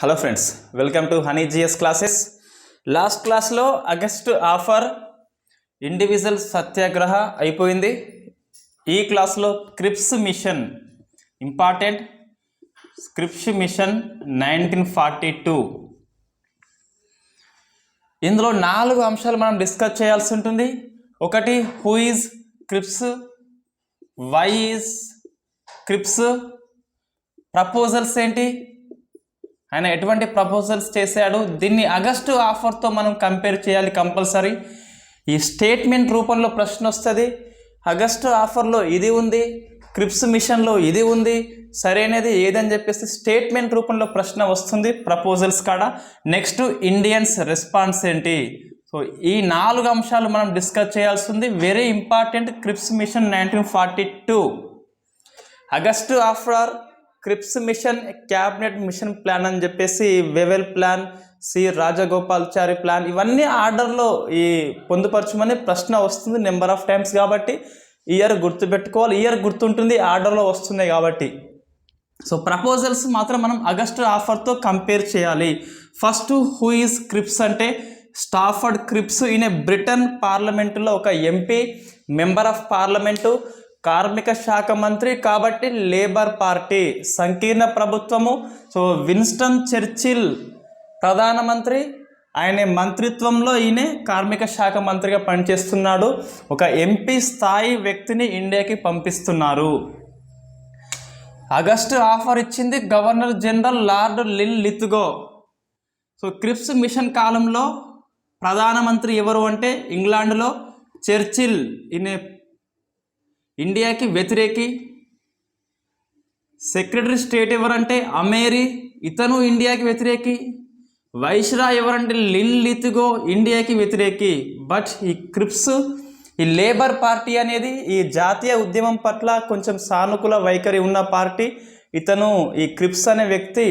Hello friends, welcome to honey GS classes. Last క్లాస్లో August offer individual Satyagraha అయిపోయింది. ఈ క్లాస్లో Cripps mission important. Cripps mission 1942. ఇందులో 4 అంశాలు మనం డిస్కస్ చేయాల్సి ఉంటుంది. ఒకటి, who is Cripps, why is Cripps, proposals ఏంటి, ఆయన ఎటువంటి ప్రపోజల్స్ చేశాడు, దీన్ని ఆగస్టు ఆఫర్తో మనం కంపేర్ చేయాలి కంపల్సరీ. ఈ స్టేట్మెంట్ రూపంలో ప్రశ్న వస్తుంది. ఆగస్టు ఆఫర్లో ఇది ఉంది, క్రిప్స్ మిషన్లో ఇది ఉంది, సరైనది ఏదని చెప్పేసి స్టేట్మెంట్ రూపంలో ప్రశ్న వస్తుంది ప్రపోజల్స్ కాడ. నెక్స్ట్, ఇండియన్స్ రెస్పాన్స్ ఏంటి. సో ఈ 4 అంశాలు మనం డిస్కస్ చేయాల్సి ఉంది. Very important. Cripps mission 1942. August offer, Cripps mission, cabinet mission plan అని చెప్పేసి, Wavell plan, C Rajagopalachari plan, ఇవన్నీ ఆర్డర్లో ఈ పొందుపరచమని ప్రశ్న వస్తుంది నెంబర్ ఆఫ్ టైమ్స్. కాబట్టి ఇయర్ గుర్తుపెట్టుకోవాలి. ఇయర్ గుర్తుంటుంది, ఆర్డర్లో వస్తున్నాయి కాబట్టి. సో ప్రపోజల్స్ మాత్రం మనం ఆగస్టు ఆఫర్తో కంపేర్ చేయాలి. ఫస్ట్, హూ ఈజ్ క్రిప్స్ అంటే స్టాఫర్డ్ క్రిప్స్. ఈయన బ్రిటన్ పార్లమెంటులో ఒక ఎంపీ, మెంబర్ ఆఫ్ పార్లమెంటు, కార్మిక శాఖ మంత్రి. కాబట్టి లేబర్ పార్టీ, సంకీర్ణ ప్రభుత్వము. సో విన్స్టన్ చర్చిల్ ప్రధానమంత్రి, ఆయన మంత్రిత్వంలో ఈయన కార్మిక శాఖ మంత్రిగా పనిచేస్తున్నాడు. ఒక ఎంపీ స్థాయి వ్యక్తిని ఇండియాకి పంపిస్తున్నారు. ఆగస్టు ఆఫర్ ఇచ్చింది governor general Lord Linlithgow. So Cripps mission కాలంలో ప్రధానమంత్రి ఎవరు అంటే ఇంగ్లాండ్లో చర్చిల్, ఈయన ఇండియాకి వ్యతిరేకి. సెక్రటరీ స్టేట్ ఎవరంటే అమేరీ, ఇతను ఇండియాకి వ్యతిరేకి. వైస్రాయ్ ఎవరంటే లిన్లిత్గో, ఇండియాకి వ్యతిరేకి. బట్ ఈ క్రిప్స్, ఈ లేబర్ పార్టీ అనేది ఈ జాతీయ ఉద్యమం పట్ల కొంచెం సానుకూల వైఖరి ఉన్న పార్టీ. ఇతను, ఈ క్రిప్స్ అనే వ్యక్తి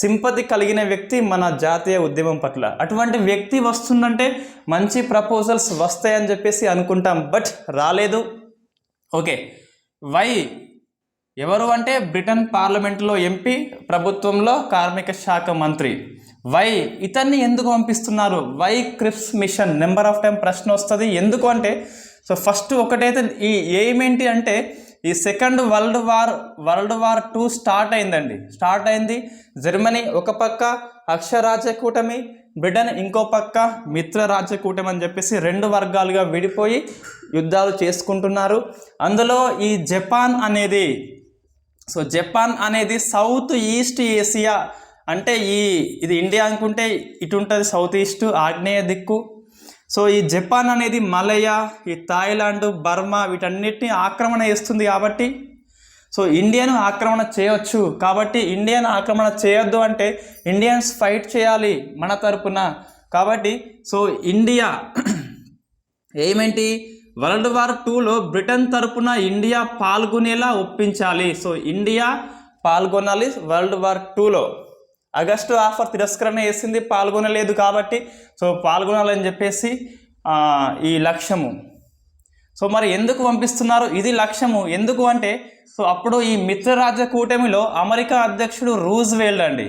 సింపతి కలిగిన వ్యక్తి మన జాతీయ ఉద్యమం పట్ల. అటువంటి వ్యక్తి వస్తుందంటే మంచి ప్రపోజల్స్ వస్తాయని చెప్పేసి అనుకుంటాం, బట్ రాలేదు. ఓకే, వై ఎవరు అంటే బ్రిటన్ పార్లమెంట్లో ఎంపీ, ప్రభుత్వంలో కార్మిక శాఖ మంత్రి. వై, ఇతన్ని ఎందుకు పంపిస్తున్నారు, why Cripps mission, number of time ప్రశ్న వస్తుంది. ఎందుకు అంటే, సో ఫస్ట్ ఒకటైతే ఈ ఏమేంటి అంటే, ఈ సెకండ్ వరల్డ్ వార్ 2 స్టార్ట్ అయింది. జర్మనీ ఒక పక్క అక్షరాజ్య కూటమి, బ్రిటన్ ఇంకో పక్క మిత్ర రాజ్య కూటమి అని చెప్పేసి 2 వర్గాలుగా విడిపోయి యుద్ధాలు చేసుకుంటున్నారు. అందులో ఈ జపాన్ అనేది సౌత్ ఈస్ట్ ఏసియా అంటే ఇది ఇండియా అనుకుంటే ఇటు ఉంటుంది సౌత్ ఈస్ట్, ఆగ్నేయ దిక్కు. సో ఈ జపాన్ అనేది మలయా, ఈ థాయిలాండ్, బర్మా వీటన్నిటిని ఆక్రమణ చేస్తుంది. కాబట్టి సో ఇండియాను ఆక్రమణ చేయవచ్చు. కాబట్టి ఇండియాను ఆక్రమణ చేయొద్దు అంటే ఇండియన్స్ ఫైట్ చేయాలి మన తరపున. కాబట్టి సో ఇండియా ఏమేంటి, వరల్డ్ వార్ 2లో బ్రిటన్ తరపున ఇండియా పాల్గొనేలా ఒప్పించాలి. సో ఇండియా పాల్గొనాలి వరల్డ్ వార్ 2లో. ఆగస్టు ఆఫర్ తిరస్కరణ చేసింది, పాల్గొనలేదు. కాబట్టి సో పాల్గొనాలని చెప్పేసి ఈ లక్ష్యము. సో మరి ఎందుకు పంపిస్తున్నారు, ఇది లక్ష్యము. ఎందుకు అంటే, సో అప్పుడు ఈ మిత్రరాజ్య కూటమిలో అమెరికా అధ్యక్షుడు రూజ్వెల్ట్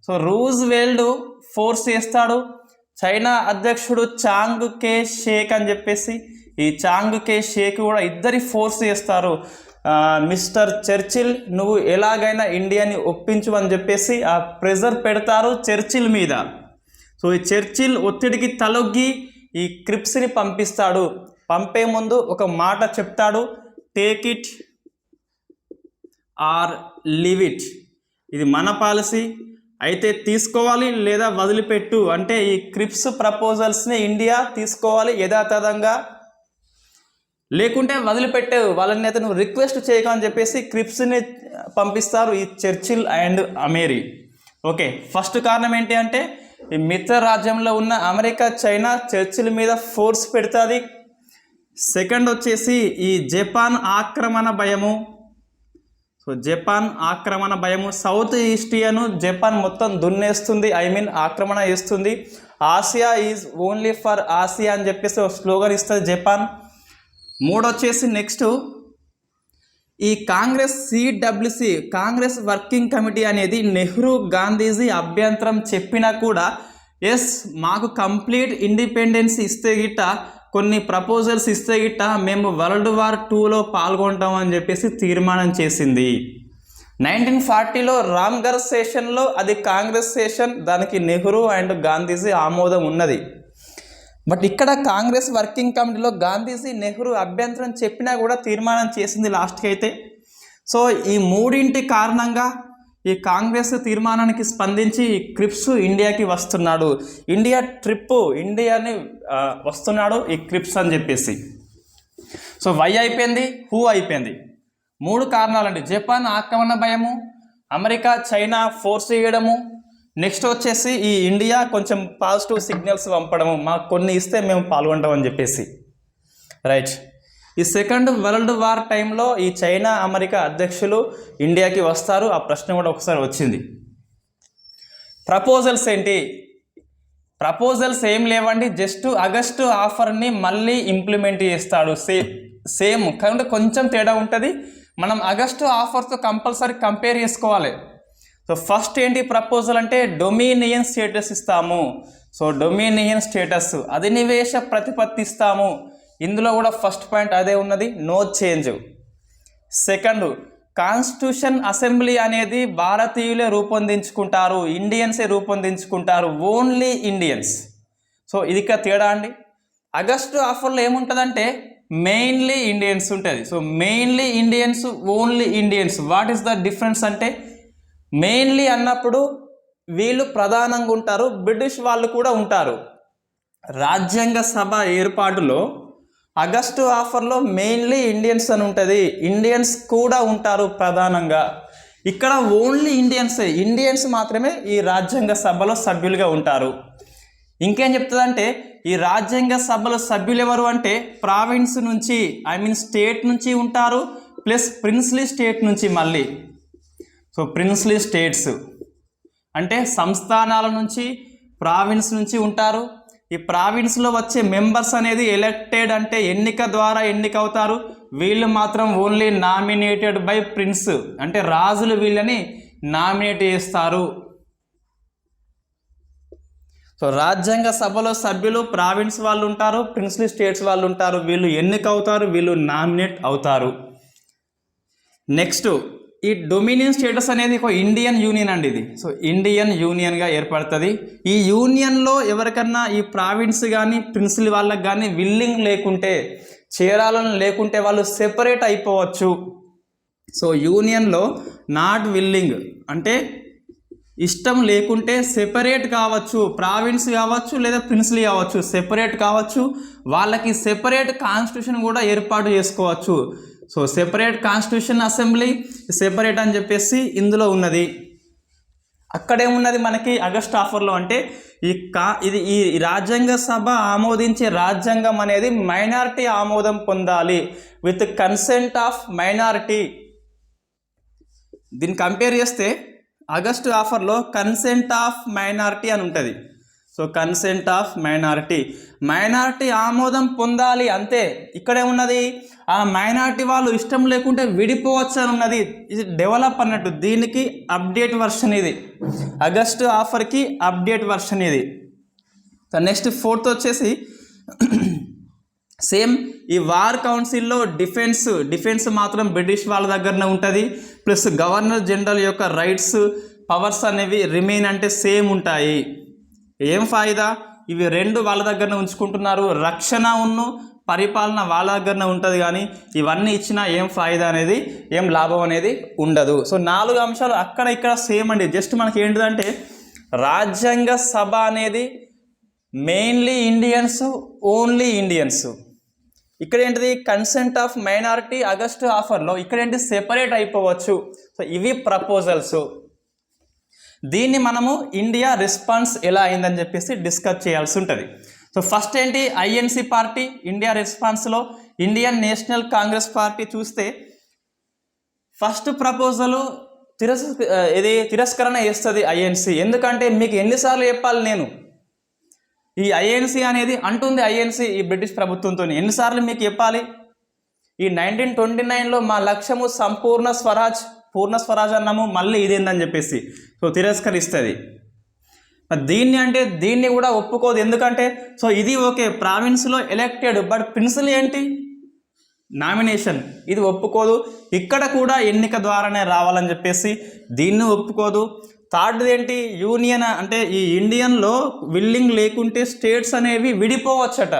సో రూజ్వెల్ట్ ఫోర్స్ చేస్తాడు. చైనా అధ్యక్షుడు చాంగ్ కే షేక్ అని చెప్పేసి, ఈ చాంగ్ కే షేక్ కూడా ఇద్దరి ఫోర్స్ చేస్తారు. మిస్టర్ చర్చిల్, నువ్వు ఎలాగైనా ఇండియాని ఒప్పించు అని చెప్పేసి ఆ ప్రెజర్ పెడతారు చర్చిల్ మీద. సో ఈ చర్చిల్ ఒత్తిడికి తలొగ్గి ఈ క్రిప్స్ని పంపిస్తాడు. పంపే ముందు ఒక మాట చెప్తాడు, take it or leave it, ఇది మన పాలసీ, అయితే తీసుకోవాలి లేదా వదిలిపెట్టు. అంటే ఈ క్రిప్స్ ప్రపోజల్స్ని ఇండియా తీసుకోవాలి యథాతథంగా, లేకుంటే వదిలిపెట్టే వాళ్ళని అయితే నువ్వు రిక్వెస్ట్ చేయకు అని చెప్పేసి క్రిప్స్ని పంపిస్తారు ఈ చర్చిల్ అండ్ అమేరీ. ఓకే, ఫస్ట్ కారణం ఏంటి అంటే, ఈ మిత్ర రాజ్యంలో ఉన్న అమెరికా, చైనా చర్చిల్ మీద ఫోర్స్ పెడుతుంది. సెకండ్ వచ్చేసి ఈ జపాన్ ఆక్రమణ భయము. సో జపాన్ ఆక్రమణ భయము, సౌత్ ఈస్టియాను జపాన్ మొత్తం దున్నేస్తుంది, ఆక్రమణ చేస్తుంది. Asia is only for Asia అని చెప్పేసి ఒక స్లోగన్ ఇస్తుంది జపాన్. 3 వచ్చేసి నెక్స్ట్ ఈ Congress CWC Congress working committee అనేది నెహ్రూ గాంధీజీ అభ్యంతరం చెప్పినా కూడా ఎస్ మాకు కంప్లీట్ ఇండిపెండెన్స్ ఇస్తే గిట్ట కొన్ని ప్రపోజల్స్ ఇస్తే గిట్ట మేము వరల్డ్ వార్ 2లో పాల్గొంటాం అని చెప్పేసి తీర్మానం చేసింది. 1940లో రామ్ఘర్ సెషన్లో అది కాంగ్రెస్ సెషన్, దానికి నెహ్రూ అండ్ గాంధీజీ ఆమోదం ఉన్నది. బట్ ఇక్కడ కాంగ్రెస్ వర్కింగ్ కమిటీలో గాంధీజీ నెహ్రూ అభ్యంతరం చెప్పినా కూడా తీర్మానం చేసింది లాస్ట్కి అయితే. సో ఈ మూడింటి కారణంగా ఈ కాంగ్రెస్ తీర్మానానికి స్పందించి క్రిప్స్ ఇండియాకి వస్తున్నాడు, ఇండియా ట్రిప్ ఇండియాని వస్తున్నాడు ఈ క్రిప్స్ అని చెప్పేసి. సో వై అయిపోయింది, హూ అయిపోయింది. 3 కారణాలండి. జపాన్ ఆక్రమణ భయము, అమెరికా చైనా ఫోర్స్ చేయడము, నెక్స్ట్ వచ్చేసి ఈ ఇండియా కొంచెం పాజిటివ్ సిగ్నల్స్ పంపడము, మాకు కొన్ని ఇస్తే మేము పాల్గొంటాం అని చెప్పేసి. రైట్. ఈ సెకండ్ వరల్డ్ వార్ టైంలో ఈ చైనా అమెరికా అధ్యక్షులు ఇండియాకి వస్తారు. ఆ ప్రశ్న కూడా ఒకసారి వచ్చింది. ప్రపోజల్స్ ఏంటి? ప్రపోజల్స్ ఏం లేవండి, జస్ట్ ఆగస్టు ఆఫర్ని మళ్ళీ ఇంప్లిమెంట్ చేస్తాడు. సేమ్ కానీ కొంచెం తేడా ఉంటుంది. మనం ఆగస్టు ఆఫర్తో కంపల్సరీ కంపేర్ చేసుకోవాలి. సో ఫస్ట్ ఏంటి ప్రపోజల్ అంటే డొమినియన్ స్టేటస్ ఇస్తాము. సో డొమినియన్ స్టేటస్, అధినివేశ ప్రతిపత్తి ఇస్తాము. ఇందులో కూడా ఫస్ట్ పాయింట్ అదే ఉన్నది, no change. Second, constitution assembly అనేది భారతీయులే రూపొందించుకుంటారు, ఇండియన్సే రూపొందించుకుంటారు, ఓన్లీ ఇండియన్స్. సో ఇది ఇక్కడ తేడా అండి. ఆగస్టు ఆఫర్లో ఏముంటుందంటే మెయిన్లీ ఇండియన్స్ ఉంటుంది. So mainly Indians, only Indians. What is the difference అంటే మెయిన్లీ అన్నప్పుడు వీళ్ళు ప్రధానంగా ఉంటారు, బ్రిటిష్ వాళ్ళు కూడా ఉంటారు. రాజ్యాంగ సభ ఏర్పాటులో ఆగస్టు ఆఫర్లో మెయిన్లీ ఇండియన్స్ అని ఉంటుంది, ఇండియన్స్ కూడా ఉంటారు ప్రధానంగా. ఇక్కడ ఓన్లీ ఇండియన్సే, ఇండియన్స్ మాత్రమే ఈ రాజ్యాంగ సభలో సభ్యులుగా ఉంటారు. ఇంకేం చెప్తుందంటే ఈ రాజ్యాంగ సభలో సభ్యులు ఎవరు అంటే ప్రావిన్స్ నుంచి, స్టేట్ నుంచి ఉంటారు, ప్లస్ ప్రిన్స్లీ స్టేట్ నుంచి మళ్ళీ. సో ప్రిన్స్లీ స్టేట్స్ అంటే సంస్థానాల నుంచి, ప్రావిన్స్ నుంచి ఉంటారు. ఈ ప్రావిన్స్లో వచ్చే మెంబర్స్ అనేది ఎలక్టెడ్ అంటే ఎన్నిక ద్వారా ఎన్నికవుతారు. వీళ్ళు మాత్రం ఓన్లీ నామినేటెడ్ బై ప్రిన్స్ అంటే రాజులు వీళ్ళని నామినేట్ చేస్తారు. సో రాజ్యాంగ సభలో సభ్యులు ప్రావిన్స్ వాళ్ళు ఉంటారు, ప్రిన్స్లీ స్టేట్స్ వాళ్ళు ఉంటారు. వీళ్ళు ఎన్నిక అవుతారు, వీళ్ళు నామినేట్ అవుతారు. నెక్స్ట్, ఈ డొమినియన్ స్టేటస్ అనేది ఒక ఇండియన్ యూనియన్ అండి ఇది. సో ఇండియన్ యూనియన్గా ఏర్పడుతుంది. ఈ యూనియన్లో ఎవరికన్నా ఈ ప్రావిన్స్ కానీ ప్రిన్స్లీ వాళ్ళకి కానీ విల్లింగ్ లేకుంటే, చేరాలని లేకుంటే వాళ్ళు సెపరేట్ అయిపోవచ్చు. సో యూనియన్లో నాట్ విల్లింగ్ అంటే ఇష్టం లేకుంటే సెపరేట్ కావచ్చు, ప్రావిన్స్ కావచ్చు లేదా ప్రిన్స్లీ కావచ్చు, సెపరేట్ కావచ్చు. వాళ్ళకి సెపరేట్ కాన్స్టిట్యూషన్ కూడా ఏర్పాటు చేసుకోవచ్చు. So separate constitution assembly, separate అని చెప్పేసి ఇందులో ఉన్నది. అక్కడేమున్నది మనకి ఆగస్ట్ ఆఫర్లో అంటే ఇది ఈ రాజ్యాంగ సభ ఆమోదించే రాజ్యాంగం అనేది మైనారిటీ ఆమోదం పొందాలి, విత్ కన్సెంట్ ఆఫ్ మైనారిటీ. దీన్ని కంపేర్ చేస్తే ఆగస్టు ఆఫర్లో కన్సెంట్ ఆఫ్ మైనారిటీ అని ఉంటుంది. సో కన్సెంట్ ఆఫ్ మైనారిటీ ఆమోదం పొందాలి అంతే. ఇక్కడేమున్నది ఆ మైనారిటీ వాళ్ళు ఇష్టం లేకుంటే విడిపోవచ్చు అని ఉన్నది. ఇది డెవలప్ అన్నట్టు, దీనికి అప్డేట్ వర్షన్ ఇది, ఆగస్టు ఆఫర్కి అప్డేట్ వర్షన్ ఇది. నెక్స్ట్ ఫోర్త్ వచ్చేసి సేమ్ ఈ వార్ కౌన్సిల్లో డిఫెన్స్ మాత్రం బ్రిటిష్ వాళ్ళ దగ్గరనే ఉంటుంది. ప్లస్ గవర్నర్ జనరల్ యొక్క రైట్స్, పవర్స్ అనేవి రిమైన్ అంటే సేమ్ ఉంటాయి. ఏం ఫాయిదా, ఇవి రెండు వాళ్ళ దగ్గరనే ఉంచుకుంటున్నారు. రక్షణ పరిపాలన వాళ్ళ దగ్గరనే ఉంటుంది, కానీ ఇవన్నీ ఇచ్చినా ఏం ఫాయిదా అనేది, ఏం లాభం అనేది ఉండదు. సో 4 అంశాలు అక్కడ ఇక్కడ సేమ్ అండి. జస్ట్ మనకి ఏంటిదంటే రాజ్యాంగ సభ అనేది మెయిన్లీ ఇండియన్స్, ఓన్లీ ఇండియన్స్. ఇక్కడ ఏంటిది కన్సెంట్ ఆఫ్ మైనారిటీ ఆగస్టు ఆఫర్లో, ఇక్కడ ఏంటి సెపరేట్ అయిపోవచ్చు. సో ఇవి ప్రపోజల్స్. దీన్ని మనము ఇండియా రెస్పాన్స్ ఎలా అయిందని చెప్పేసి డిస్కస్ చేయాల్సి ఉంటుంది. సో ఫస్ట్ ఏంటి ఐఎన్సి పార్టీ ఇండియా రెస్పాన్స్లో, ఇండియన్ నేషనల్ కాంగ్రెస్ పార్టీ చూస్తే ఫస్ట్ ప్రపోజల్ తిరస్కరణ చేస్తుంది ఐఎన్సి. ఎందుకంటే మీకు ఎన్నిసార్లు చెప్పాలి నేను, ఈ ఐఎన్సి అనేది అంటుంది, ఐఎన్సి ఈ బ్రిటిష్ ప్రభుత్వంతో ఎన్నిసార్లు మీకు చెప్పాలి. ఈ 1929లో మా లక్ష్యము సంపూర్ణ స్వరాజ్, పూర్ణ స్వరాజ్ అన్నాము, మళ్ళీ ఇదేందని చెప్పేసి సో తిరస్కరిస్తుంది. దీన్ని అంటే దీన్ని కూడా ఒప్పుకోదు. ఎందుకంటే సో ఇది ఓకే ప్రావిన్స్లో ఎలక్టెడ్, బట్ ప్రిన్సిల్ ఏంటి నామినేషన్, ఇది ఒప్పుకోదు. ఇక్కడ కూడా ఎన్నిక ద్వారానే రావాలని చెప్పేసి దీన్ని ఒప్పుకోదు. థర్డ్ది ఏంటి యూనియన్, అంటే ఈ ఇండియన్లో విల్లింగ్ లేకుంటే స్టేట్స్ అనేవి విడిపోవచ్చట.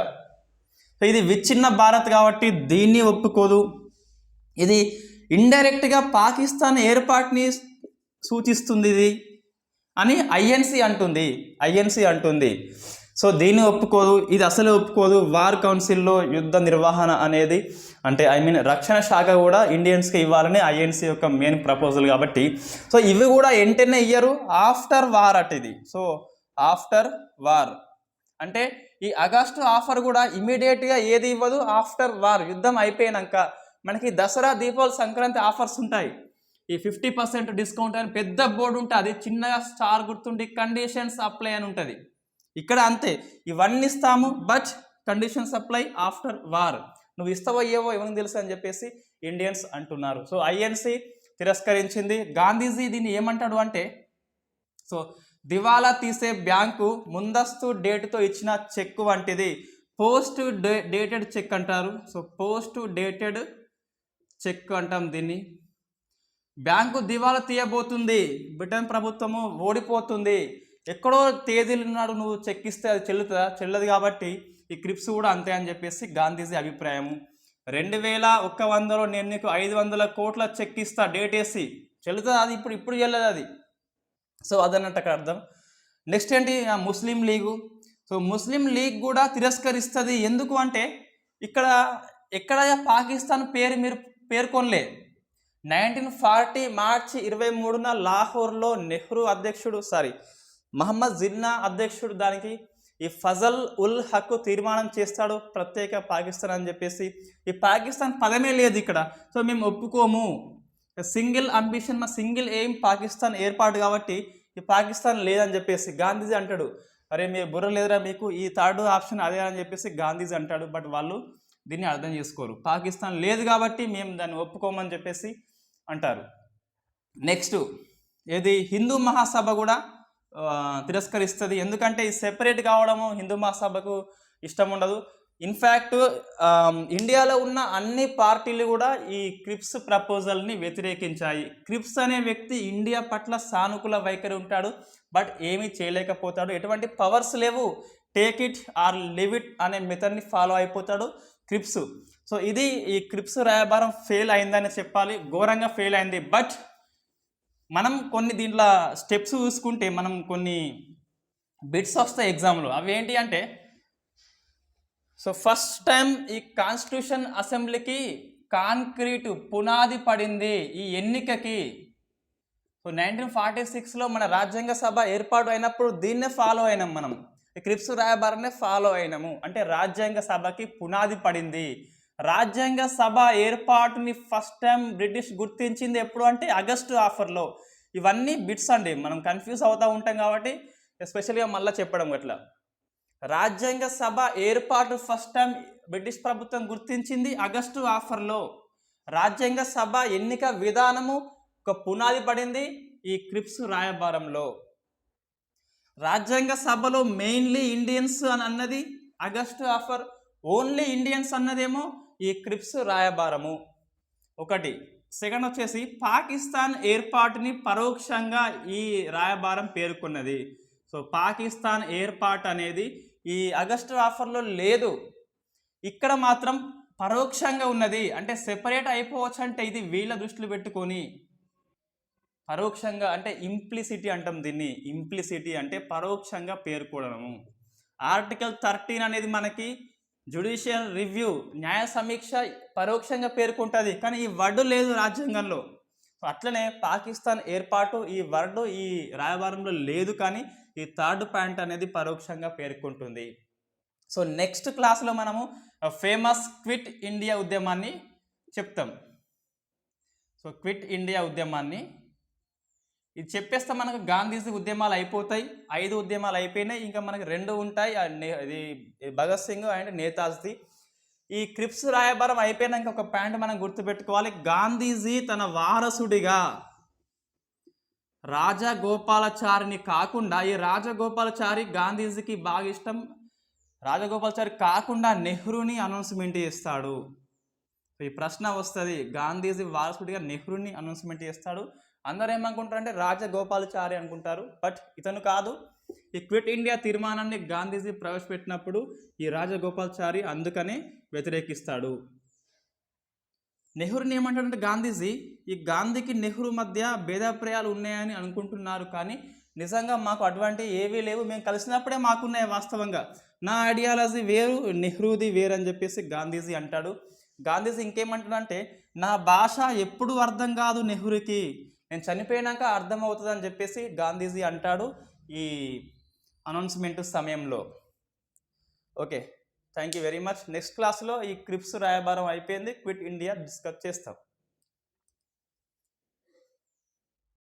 సో ఇది విచ్ఛిన్న భారత్ కాబట్టి దీన్ని ఒప్పుకోదు. ఇది ఇండైరెక్ట్గా పాకిస్తాన్ ఏర్పాటుని సూచిస్తుంది ఇది అని ఐఎన్సి అంటుంది. సో దీన్ని ఒప్పుకోదు. ఇది అసలు ఒప్పుకోదు. వార్ కౌన్సిల్లో యుద్ధ నిర్వహణ అనేది అంటే రక్షణ శాఖ కూడా ఇండియన్స్కి ఇవ్వాలని ఐఎన్సి యొక్క మెయిన్ ప్రపోజల్ కాబట్టి సో ఇవి కూడా వెంటనే ఇయ్యరు, ఆఫ్టర్ వార్ అట్ ఇది. సో ఆఫ్టర్ వార్ అంటే ఈ ఆగస్టు ఆఫర్ కూడా ఇమీడియట్గా ఏది ఇవ్వదు, ఆఫ్టర్ వార్ యుద్ధం అయిపోయినాక మనకి దసరా, దీపావళి, సంక్రాంతి ఆఫర్స్ ఉంటాయి. ఈ 50% డిస్కౌంట్ అని పెద్ద బోర్డు ఉంటుంది, చిన్నగా స్టార్ గుర్తుండి కండిషన్స్ అప్లై అని ఉంటుంది. ఇక్కడ అంతే, ఇవన్నీ ఇస్తాము but conditions apply after war. నువ్వు ఇస్తావో ఏవో ఎవరికి తెలుసు అని చెప్పేసి ఇండియన్స్ అంటున్నారు. సో ఐఎన్సి తిరస్కరించింది. గాంధీజీ దీన్ని ఏమంటాడు అంటే సో దివాలా తీసే బ్యాంకు ముందస్తు డేట్తో ఇచ్చిన చెక్ వంటిది, పోస్ట్ డేటెడ్ చెక్ అంటారు. సో పోస్ట్ డేటెడ్ చెక్ అంటాం దీన్ని. బ్యాంకు దివాలా తీయబోతుంది, బ్రిటన్ ప్రభుత్వము ఓడిపోతుంది, ఎక్కడో తేదీలు నాడు నువ్వు చెక్ ఇస్తే అది చెల్లదు కాబట్టి ఈ క్రిప్స్ కూడా అంతే అని చెప్పేసి గాంధీజీ అభిప్రాయము. 2100లో నేను నీకు 500 కోట్ల చెక్ ఇస్తా డేట్ వేసి, చెల్లుతుంది అది, ఇప్పుడు చెల్లదు అది. సో అదన్నట్టు అక్కడ అర్థం. నెక్స్ట్ ఏంటి ముస్లిం లీగు. సో ముస్లిం లీగ్ కూడా తిరస్కరిస్తుంది. ఎందుకు అంటే ఎక్కడ పాకిస్తాన్ పేరు మీరు పేర్కొనలే. 1940 మార్చి 23న లాహోర్లో మహమ్మద్ జిన్నా అధ్యక్షుడు దానికి ఈ ఫజల్ ఉల్ హక్ తీర్మానం చేస్తాడు ప్రత్యేక పాకిస్తాన్ అని చెప్పేసి. ఈ పాకిస్తాన్ పదమే లేదు ఇక్కడ. సో మేము ఒప్పుకోము, సింగిల్ అంబిషన్, మా సింగిల్ ఎయిమ్ పాకిస్తాన్ ఏర్పాటు కాబట్టి ఈ పాకిస్తాన్ లేదని చెప్పేసి గాంధీజీ అంటాడు. అరే మీరు బుర్ర లేదురా మీకు, ఈ థర్డ్ ఆప్షన్ అదే అని చెప్పేసి గాంధీజీ అంటాడు. బట్ వాళ్ళు దీన్ని అర్థం చేసుకోరు, పాకిస్తాన్ లేదు కాబట్టి మేము దాన్ని ఒప్పుకోమని చెప్పేసి అంటారు. నెక్స్ట్ ఇది హిందూ మహాసభ కూడా తిరస్కరిస్తుంది. ఎందుకంటే ఈ సెపరేట్ కావడము హిందూ మహాసభకు ఇష్టం ఉండదు. ఇన్ఫ్యాక్ట్ ఇండియాలో ఉన్న అన్ని పార్టీలు కూడా ఈ క్రిప్స్ ప్రపోజల్ని వ్యతిరేకించాయి. క్రిప్స్ అనే వ్యక్తి ఇండియా పట్ల సానుకూల వైఖరి ఉంటాడు, బట్ ఏమీ చేయలేకపోతాడు, ఎటువంటి పవర్స్ లేవు, take it or live it అనే మెథడ్ని ఫాలో అయిపోతాడు క్రిప్స్. సో ఇది ఈ క్రిప్స్ రాయబారం ఫెయిల్ అయిందని చెప్పాలి, ఘోరంగా ఫెయిల్ అయింది. బట్ మనం కొన్ని దీంట్లో స్టెప్స్ చూసుకుంటే మనం కొన్ని బిట్స్ వస్తాయి ఎగ్జామ్లో. అవి ఏంటి అంటే సో ఫస్ట్ టైం ఈ కాన్స్టిట్యూషన్ అసెంబ్లీకి కాంక్రీట్ పునాది పడింది ఈ ఎన్నికకి. సో 1946లో మన రాజ్యాంగ సభ ఏర్పాటు అయినప్పుడు దీన్నే ఫాలో అయినాం మనం, ఈ క్రిప్స్ రాయబారాన్ని ఫాలో అయినాము. అంటే రాజ్యాంగ సభకి పునాది పడింది. రాజ్యాంగ సభ ఏర్పాటుని ఫస్ట్ టైం బ్రిటిష్ గుర్తించింది ఎప్పుడు అంటే ఆగస్టు ఆఫర్లో. ఇవన్నీ బిట్స్ అండి, మనం కన్ఫ్యూజ్ అవుతూ ఉంటాం కాబట్టి ఎస్పెషల్గా మళ్ళీ చెప్పడం అట్లా. రాజ్యాంగ సభ ఏర్పాటు ఫస్ట్ టైం బ్రిటిష్ ప్రభుత్వం గుర్తించింది ఆగస్టు ఆఫర్లో. రాజ్యాంగ సభ ఎన్నిక విధానము ఒక పునాది పడింది ఈ క్రిప్స్ రాయబారంలో. రాజ్యాంగ సభలో మెయిన్లీ ఇండియన్స్ అని అన్నది ఆగస్టు ఆఫర్, ఓన్లీ ఇండియన్స్ అన్నదేమో ఈ క్రిప్స్ రాయబారము ఒకటి. సెకండ్ వచ్చేసి పాకిస్తాన్ ఏర్పాటుని పరోక్షంగా ఈ రాయబారం పేర్కొన్నది. సో పాకిస్తాన్ ఏర్పాటు అనేది ఈ ఆగస్టు ఆఫర్లో లేదు, ఇక్కడ మాత్రం పరోక్షంగా ఉన్నది. అంటే సెపరేట్ అయిపోవచ్చు అంటే ఇది వీళ్ళ దృష్టిలో పెట్టుకొని పరోక్షంగా, అంటే ఇంప్లిసిటీ అంటాం దీన్ని. ఇంప్లిసిటీ అంటే పరోక్షంగా పేర్కొనడము. ఆర్టికల్ 13 అనేది మనకి జ్యుడిషియల్ రివ్యూ, న్యాయ సమీక్ష పరోక్షంగా పేర్కొంటుంది, కానీ ఈ వర్డ్ లేదు రాజ్యాంగంలో. అట్లనే పాకిస్తాన్ ఏర్పాటు ఈ వర్డ్ ఈ రాయబారంలో లేదు, కానీ ఈ థర్డ్ పాయింట్ అనేది పరోక్షంగా పేర్కొంటుంది. సో నెక్స్ట్ క్లాస్లో మనము ఫేమస్ క్విట్ ఇండియా ఉద్యమాన్ని చెప్తాం. సో క్విట్ ఇండియా ఉద్యమాన్ని ఇది చెప్పేస్తే మనకు గాంధీజీ ఉద్యమాలు అయిపోతాయి. 5 ఉద్యమాలు అయిపోయినాయి, ఇంకా మనకి 2 ఉంటాయి. ఇది భగత్ సింగ్ అండ్ నేతాజీ. ఈ క్రిప్స్ రాయబారం అయిపోయినాక ఒక పాయింట్ మనం గుర్తుపెట్టుకోవాలి, గాంధీజీ తన వారసుడిగా రాజగోపాలాచారిని కాకుండా, ఈ రాజగోపాలాచారి గాంధీజీకి బాగా ఇష్టం, రాజగోపాలాచారి కాకుండా నెహ్రూని అనౌన్స్మెంట్ చేస్తాడు. ఈ ప్రశ్న వస్తుంది, గాంధీజీ వారసుడిగా నెహ్రూని అనౌన్స్మెంట్ చేస్తాడు. అందరూ ఏమనుకుంటారు అంటే రాజగోపాలాచారి అనుకుంటారు, బట్ ఇతను కాదు. ఈ క్విట్ ఇండియా తీర్మానాన్ని గాంధీజీ ప్రవేశపెట్టినప్పుడు ఈ రాజగోపాలాచారి అందుకనే వ్యతిరేకిస్తాడు. నెహ్రూని ఏమంటాడంటే గాంధీజీ, ఈ గాంధీకి నెహ్రూ మధ్య భేదాభిప్రాయాలు ఉన్నాయని అనుకుంటున్నారు, కానీ నిజంగా మాకు అటువంటి ఏవీ లేవు, మేము కలిసినప్పుడే మాకున్నాయి వాస్తవంగా, నా ఐడియాలజీ వేరు నెహ్రూది వేరు అని చెప్పేసి గాంధీజీ అంటాడు. గాంధీజీ ఇంకేమంటాడంటే నా భాష ఎప్పుడు అర్థం కాదు నెహ్రూకి, నేను చనిపోయినాక అర్థం అవుతుంది అని చెప్పేసి గాంధీజీ అంటాడు ఈ అనౌన్స్మెంట్ సమయంలో. Okay, thank you very much. Next క్లాస్లో ఈ క్రిప్స్ రాయబారం అయిపోయింది, క్విట్ ఇండియా డిస్కస్ చేస్తాం.